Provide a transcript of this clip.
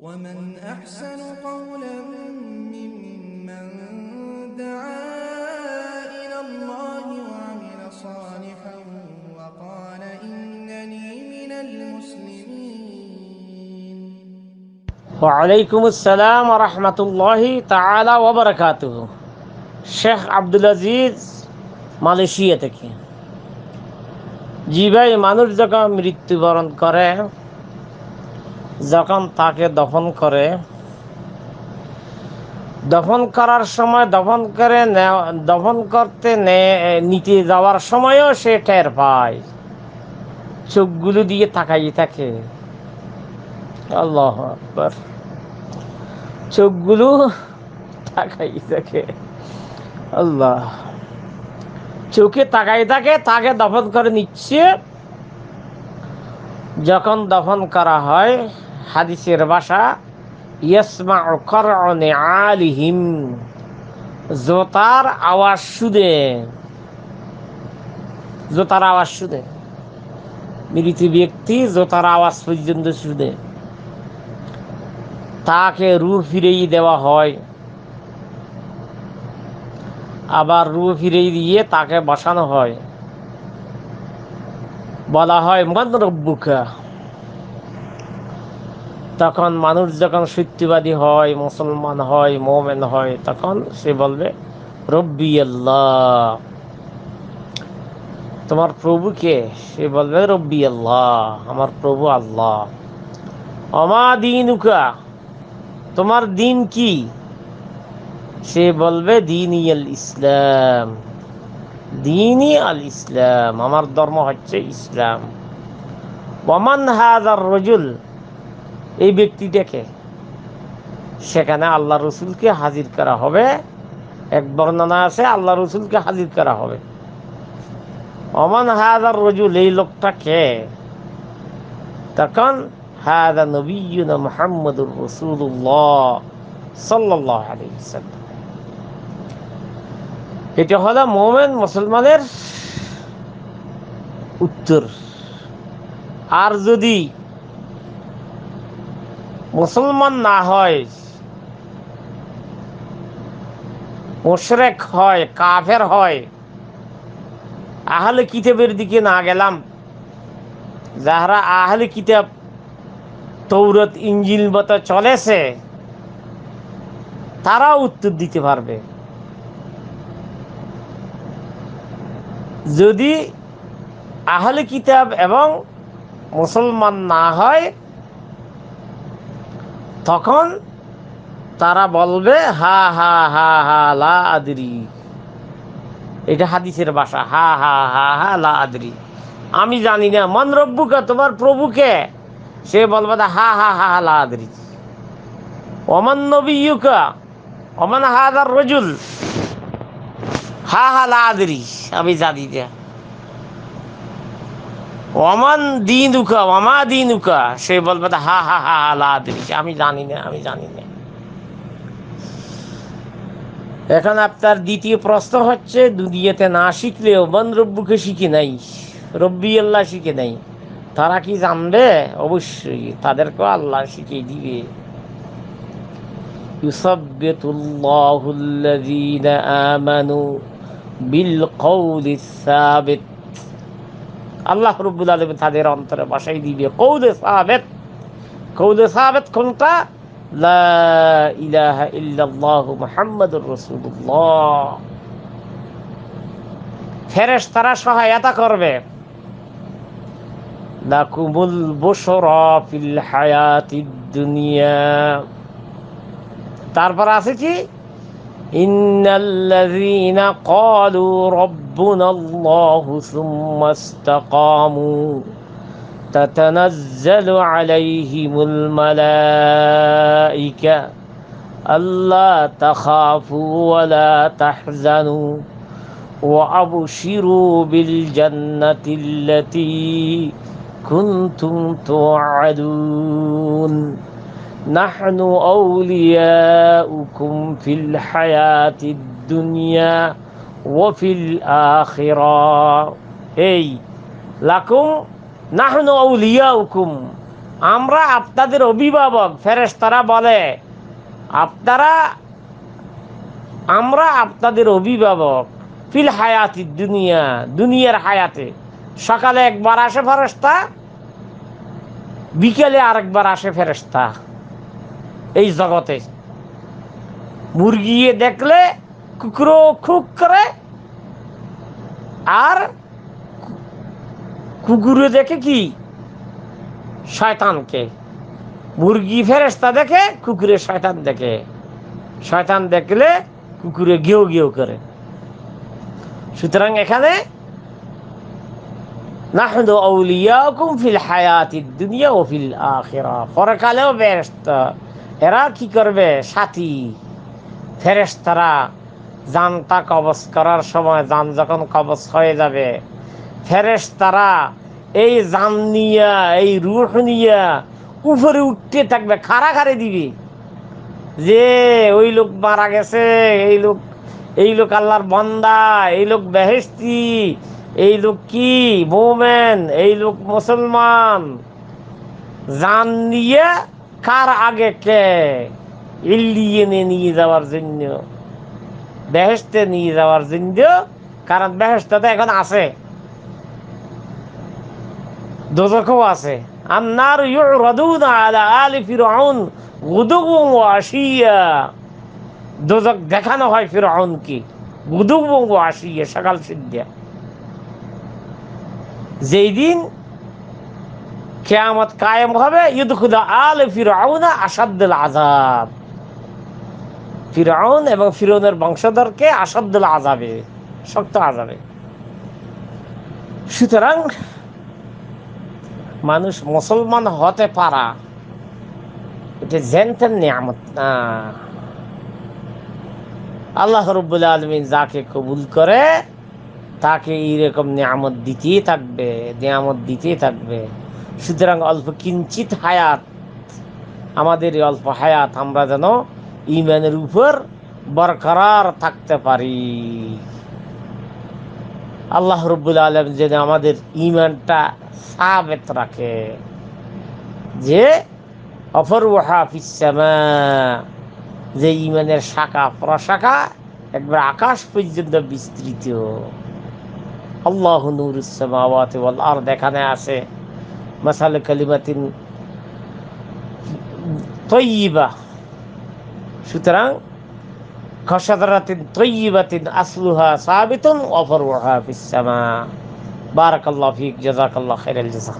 ومن أحسن قولا ممن دعا إلى الله وعمل صالحا وقال إنني من المسلمين ওয়ালাইকুম আসসালাম রহমতুল্লাহি তাআলা ওয়া বারাকাতুহু। শেখ আব্দুল আজিজ, মালয়েশিয়া থেকে। জি ভাই, মানুষ যখন মৃত্যুবরণ করে, যখন তাকে দফন করে, দফন করার সময় দফন করতে নিতে যাওয়ার সময়ও সে টের পায়, চোখগুলো দিয়ে তাকাই থাকে। আল্লাহু আকবার। চোখগুলো তাকাই থাকে, আল্লাহ, চোখে তাকাই থাকে। তাকে দফন করে নিচ্ছে। যখন দফন করা হয়, হাদিসের ভাষা ইয়াসমাউ করউ নিআলিহিম, জোতার আওয়াজ শুনে মৃত ব্যক্তি জোতার আওয়াজ পর্যন্ত শুনে তাকে রূহ ফিরিয়ে দেওয়া হয়। আবার রূহ ফিরিয়ে দিয়ে তাকে বসানো হয়। বলা হয় মান রব্বুকা। তখন মানুষ যখন সত্যবাদী হয়, মুসলমান হয়, মুমিন হয়, তখন সে বলবে রব্বি আল্লাহ। তোমার প্রভু কে? সে বলবে রব্বি আল্লাহ, আমার প্রভু আল্লাহ। অমা দীনুকা, তোমার দিন কি? সে বলবে দীনি আল ইসলাম, দীনি আল ইসলাম, আমার ধর্ম হচ্ছে ইসলাম। ওয়ামান হাযার রাজুল, এই ব্যক্তিটাকে সেখানে আল্লাহ রসুলকে হাজির করা হবে। এক বর্ণনা আছে আল্লাহ রসুলকে হাজির করা হবে। ওমান হাযার রাজুল, এই লোকটা কে? তখন হাযা নবিয়ুনা মুহাম্মাদুর রাসূলুল্লাহ সাল্লাল্লাহু আলাইহি ওয়াসাল্লাম। এটা হলো মুমিন মুসলমানের উত্তর। আর যদি মুসলমান না হয়, মুশরিক হয়, কাফের হয়, আহলে কিতাবের দিকে না গেলাম, যারা আহলে কিতাব তৌরাত ইনজিল মতো চলেছে, তারাও উত্তর দিতে পারবে। যদি আহলে কিতাব এবং মুসলমান না হয়, তখন তারা বলবে হা হা হা হা লা আদরি। এটা হাদিসের ভাষা, হা হা হা হা লা আদরি, আমি জানি না। মান রব্বুকা, তোমার প্রভুকে? সে বলবে হা হা হা হা লা আদরি। ওমান নবিয়ুকা, ওমান হাযার রাজুল, হা হা লা আদরি, আমি জানি না। ওমান দীনুকা, ওমা দীনুকা, সে বলবে হা হা হা হা লা আদরি, আমি জানি না। এখন আপনার দ্বিতীয় প্রশ্ন হচ্ছে, দুনিয়াতে না শিখলেও মান রব্বুকে শিখে নাই, রব্বি আল্লাহ শিখে নাই, তারা কি জানবে? অবশ্যই তাদেরকেও আল্লাহ শিখিয়ে দিবে। ইউসাব্বিতুল্লাহুল্লাযীনা আমানু বিল কওলিস সাবিত, আল্লাহ রাব্বুল আলামিন তাদের অন্তরে বসাই দিবে কওলে সাবিত। কোনটা? লা ইলাহা ইল্লাল্লাহু মুহাম্মাদুর রাসূলুল্লাহ। ফেরেশতারা সহায়তা করবে। লাকুমুল বুশরা ফিল হায়াতিদ দুনিয়া। তারপর আছে কি? ইন্নাল্লাযীনা ক্বালু রাব্বুনাল্লাহু সুম্মা ইসতাকামু তাতানাজ্জালু আলাইহিমুল মালাইকা আল্লা তাখাফু ওয়া লা তাহজানু ওয়া আবশিরু বিল জান্নাতিল্লাতী কুনতুম তুআদুন নাহনু আউলিয়াউকুম ফিল হায়াতিদ দুনিয়া ওয়া ফিল আখিরাহ। এই লাকুম নাহনু আউলিয়াউকুম, আমরা আপনাদের অভিভাবক। ফেরেশতারা বলে আমরা আপনাদের অভিভাবক ফিল হায়াতি দুনিয়া, দুনিয়ার হায়াতে। সকালে একবার আসে ফেরেশতা, বিকেলে আরেকবার আসে ফেরেশতা। এই জগতে মুরগি দেখলে কুকুরও খুক করে, আর কুকুরে দেখে কি শয়তানকে। মুরগি ফেরেশতা দেখে, কুকুরে শয়তান দেখে। শয়তান দেখলে কুকুরে ঘেউ ঘেউ করে। সুতরাং এখানে নাহনু আউলিয়াকুম ফিল হায়াতিদ দুনিয়া ও ফিল আখিরাহ, পরকালেও ফেরেশতা। এরা কি করবে? সাথী। ফেরেশতারা জানটা কবজ করার সময়, জান যখন কবজ হয়ে যাবে, ফেরেশতারা এই জান নিয়া, এই রূহ নিয়া উপরে উঠতে থাকবে, খাড়াখাড়ি দিবে যে ওই লোক মারা গেছে, এই লোক আল্লাহর বান্দা, এই লোক বেহেশতি, এই লোক কি মুমিন, এই লোক মুসলমান। জান নিয়ে কার আগে? কে? ইল্লিয়িনে নিয়ে যাওয়ার জন্য, বেহেশতে নিয়ে যাওয়ার জন্য। কারণ বেহেশতে তো এখন আছে, দোজখও আছে। আন্নার ইউরাদুনা আলা আলি ফিরআউন গুদুওয়ান ওয়া আশিয়া। দোজখ দেখানো হয় ফিরআউনকে গুদুওয়ান ওয়া আশিয়া, সকাল সন্ধ্যা। যেই দিন কিয়ামত কায়েম হবে, ইউদখিলু আলা ফিরআউনা আশাদ্দুল আযাব। ফিরআউন এবং ফিরআউনের বংশধরকে আশাদ্দুল আযাবে, শক্ত আযাবে। সুতরাং মানুষ মুসলমান হতে পারা এটা জেনতেন নিয়ামত না। আল্লাহ রাব্বুল আলামিন যাকে কবুল করে তাকে এইরকম নিয়ামত দিতেই থাকবে, নিয়ামত দিতেই থাকবে। সুতরাং অল্প কিঞ্চিত হায়াত, আমাদের এই অল্প হায়াত আমরা যেন ঈমানের উপর বরকরার থাকতে পারি। আল্লাহ রাব্বুল আলামিন যেন আমাদের ঈমানটা সাবিত রাখে, যে অফরুহা ফিস সামা, যে ঈমানের শাখা প্রশাখা একবার আকাশ পর্যন্ত বিস্তৃত। আল্লাহু নূরুস সামাওয়াতি ওয়াল আরদ, এখানে আছে মাসাল কালিমাতিন তাইয়্যিবা। সুতরাং কাশাদারাতিন তাইয়্যিবাতিন আসলুহা সাবিতুন ওয়া ফারউহা ফিস সামা। বারাকাল্লাহু ফিক, জাযাকাল্লাহু খাইরাল জাযা।